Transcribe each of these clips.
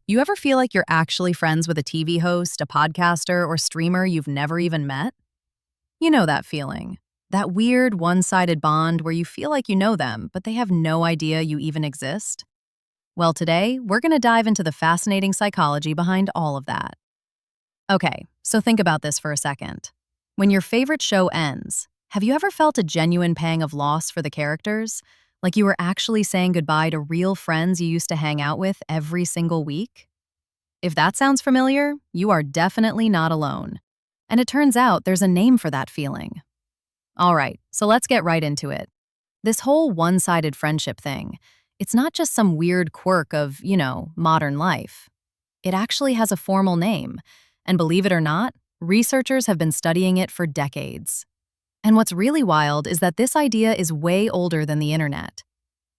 You ever feel like you're actually friends with a TV host, a podcaster, or streamer you've never even met? You know that feeling. That weird, one-sided bond where you feel like you know them, but they have no idea you even exist? Well, today, we're going to dive into the fascinating psychology behind all of that. Okay, so think about this for a second. When your favorite show ends, have you ever felt a genuine pang of loss for the characters? Like you were actually saying goodbye to real friends you used to hang out with every single week? If that sounds familiar, you are definitely not alone. And it turns out there's a name for that feeling. All right, so let's get right into it. This whole one-sided friendship thing, it's not just some weird quirk of, modern life. It actually has a formal name. And believe it or not, researchers have been studying it for decades. And what's really wild is that this idea is way older than the internet.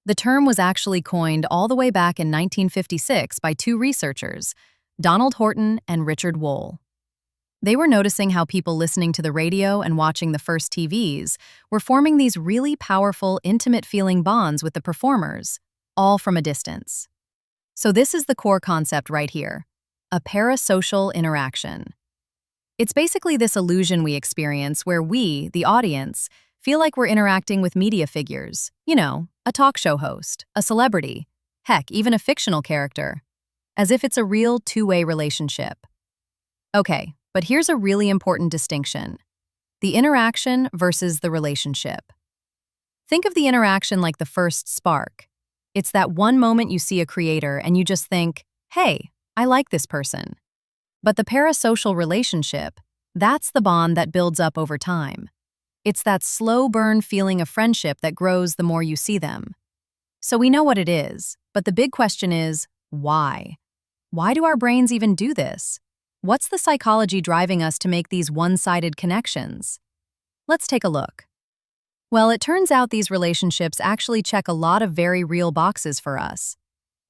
The term was actually coined all the way back in 1956 by two researchers, Donald Horton and Richard Wohl. They were noticing how people listening to the radio and watching the first TVs were forming these really powerful, intimate-feeling bonds with the performers, all from a distance. So this is the core concept right here, a parasocial interaction. It's basically this illusion we experience where we, the audience, feel like we're interacting with media figures, a talk show host, a celebrity, heck, even a fictional character, as if it's a real two-way relationship. Okay, but here's a really important distinction: the interaction versus the relationship. Think of the interaction like the first spark. It's that one moment you see a creator and you just think, hey, I like this person. But the parasocial relationship, that's the bond that builds up over time. It's that slow burn feeling of friendship that grows the more you see them. So we know what it is, but the big question is, why? Why do our brains even do this? What's the psychology driving us to make these one-sided connections? Let's take a look. Well, it turns out these relationships actually check a lot of very real boxes for us.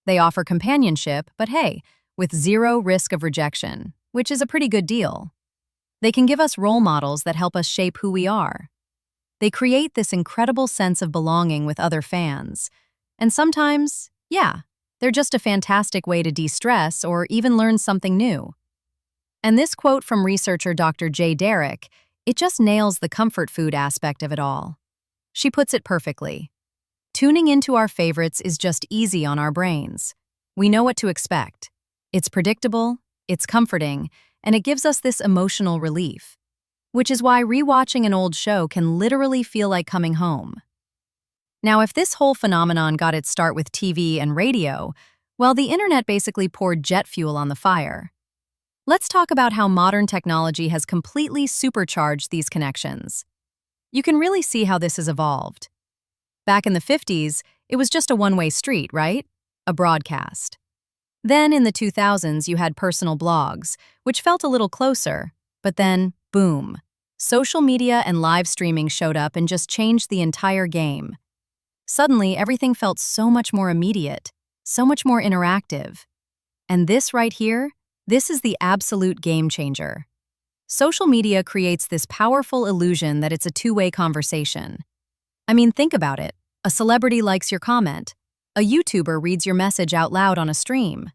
They offer companionship, but hey, with zero risk of rejection, which is a pretty good deal. They can give us role models that help us shape who we are. They create this incredible sense of belonging with other fans. And sometimes, they're just a fantastic way to de-stress or even learn something new. And this quote from researcher Dr. J. Derrick, it just nails the comfort food aspect of it all. She puts it perfectly. Tuning into our favorites is just easy on our brains. We know what to expect. It's predictable, it's comforting, and it gives us this emotional relief, which is why rewatching an old show can literally feel like coming home. Now, if this whole phenomenon got its start with TV and radio, well, the internet basically poured jet fuel on the fire. Let's talk about how modern technology has completely supercharged these connections. You can really see how this has evolved. Back in the 50s, it was just a one-way street, right? A broadcast. Then in the 2000s, you had personal blogs, which felt a little closer, but then, boom, social media and live streaming showed up and just changed the entire game. Suddenly, everything felt so much more immediate, so much more interactive. And this right here, this is the absolute game changer. Social media creates this powerful illusion that it's a two-way conversation. I mean, think about it. A celebrity likes your comment. A YouTuber reads your message out loud on a stream.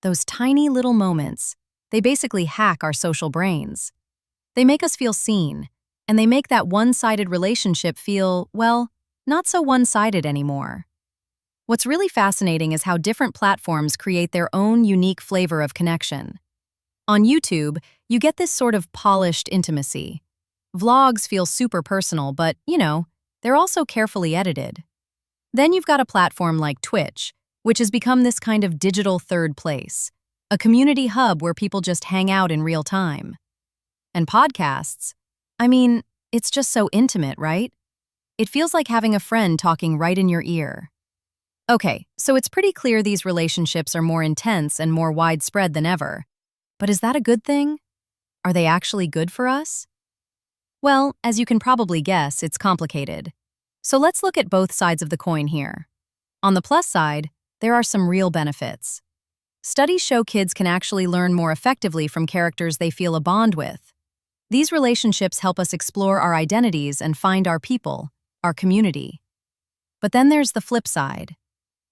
Those tiny little moments, they basically hack our social brains. They make us feel seen, and they make that one-sided relationship feel, well, not so one-sided anymore. What's really fascinating is how different platforms create their own unique flavor of connection. On YouTube, you get this sort of polished intimacy. Vlogs feel super personal, but, they're also carefully edited. Then you've got a platform like Twitch, which has become this kind of digital third place, a community hub where people just hang out in real time. And podcasts, it's just so intimate, right? It feels like having a friend talking right in your ear. Okay, so it's pretty clear these relationships are more intense and more widespread than ever. But is that a good thing? Are they actually good for us? Well, as you can probably guess, it's complicated. So let's look at both sides of the coin here. On the plus side, there are some real benefits. Studies show kids can actually learn more effectively from characters they feel a bond with. These relationships help us explore our identities and find our people, our community. But then there's the flip side.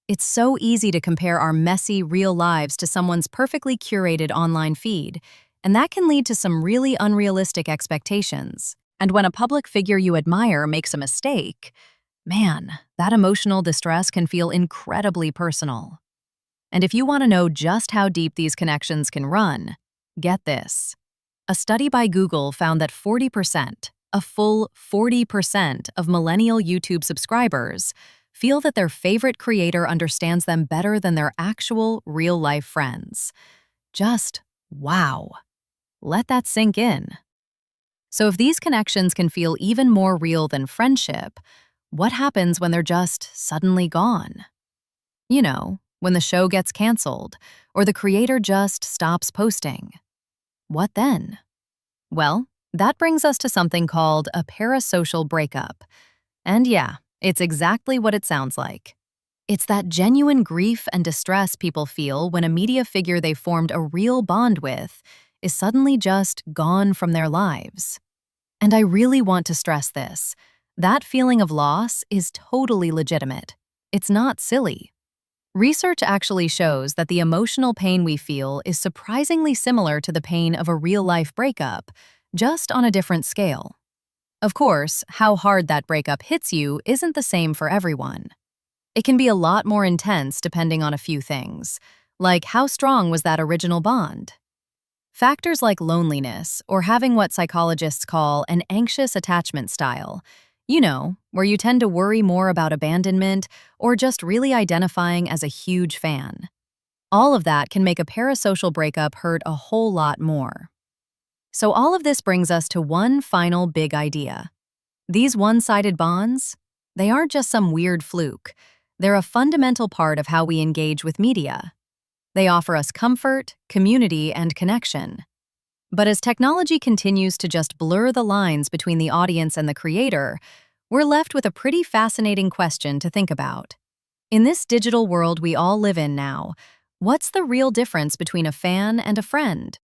It's so easy to compare our messy, real lives to someone's perfectly curated online feed, and that can lead to some really unrealistic expectations. And when a public figure you admire makes a mistake, man, that emotional distress can feel incredibly personal. And if you want to know just how deep these connections can run, get this. A study by Google found that 40%, a full 40% of millennial YouTube subscribers feel that their favorite creator understands them better than their actual real-life friends. Just wow. Let that sink in. So if these connections can feel even more real than friendship, what happens when they're just suddenly gone? You know, when the show gets canceled, or the creator just stops posting. What then? Well, that brings us to something called a parasocial breakup. And yeah, it's exactly what it sounds like. It's that genuine grief and distress people feel when a media figure they formed a real bond with is suddenly just gone from their lives. And I really want to stress this. That feeling of loss is totally legitimate. It's not silly. Research actually shows that the emotional pain we feel is surprisingly similar to the pain of a real-life breakup, just on a different scale. Of course, how hard that breakup hits you isn't the same for everyone. It can be a lot more intense depending on a few things, like how strong was that original bond? Factors like loneliness or having what psychologists call an anxious attachment style, where you tend to worry more about abandonment or just really identifying as a huge fan. All of that can make a parasocial breakup hurt a whole lot more. So all of this brings us to one final big idea. These one-sided bonds, they aren't just some weird fluke. They're a fundamental part of how we engage with media. They offer us comfort, community, and connection. But as technology continues to just blur the lines between the audience and the creator, we're left with a pretty fascinating question to think about. In this digital world we all live in now, what's the real difference between a fan and a friend?